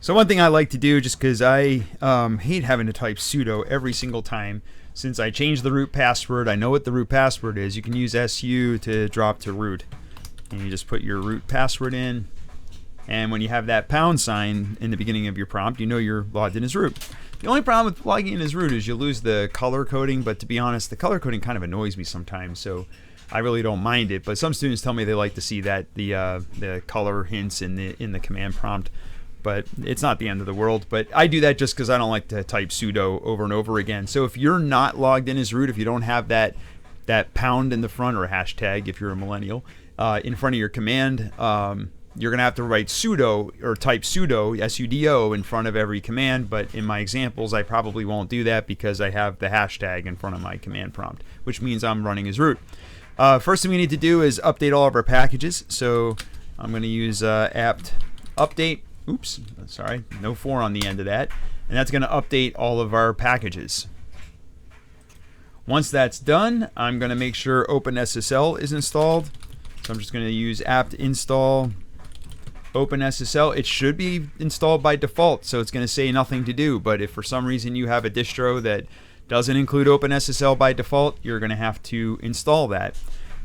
So one thing I like to do, just because I hate having to type sudo every single time, since I changed the root password, I know what the root password is. You can use su to drop to root. And you just put your root password in. And when you have that pound sign in the beginning of your prompt, you know you're logged in as root. The only problem with logging in as root is you lose the color coding, but to be honest, the color coding kind of annoys me sometimes, so I really don't mind it. But some students tell me they like to see that the color hints in the command prompt. But it's not the end of the world. But I do that just because I don't like to type sudo over and over again. So if you're not logged in as root, if you don't have that pound in the front, or a hashtag if you're a millennial, in front of your command, you're going to have to write sudo or type sudo, sudo, in front of every command. But in my examples, I probably won't do that because I have the hashtag in front of my command prompt, which means I'm running as root. First thing we need to do is update all of our packages. So I'm going to use apt update. Oops, sorry, no 4 on the end of that. And that's going to update all of our packages. Once that's done, I'm going to make sure OpenSSL is installed. So I'm just going to use apt install OpenSSL. It should be installed by default, so it's going to say nothing to do. But if for some reason you have a distro that doesn't include OpenSSL by default, you're going to have to install that.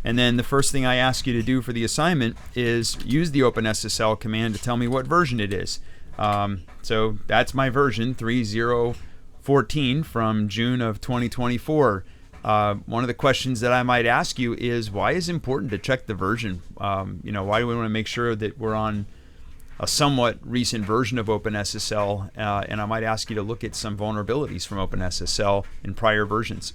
And then the first thing I ask you to do for the assignment is use the OpenSSL command to tell me what version it is. So that's my version, 3.0.14 from June of 2024. One of the questions that I might ask you is, why is it important to check the version? Why do we want to make sure that we're on a somewhat recent version of OpenSSL? And I might ask you to look at some vulnerabilities from OpenSSL in prior versions.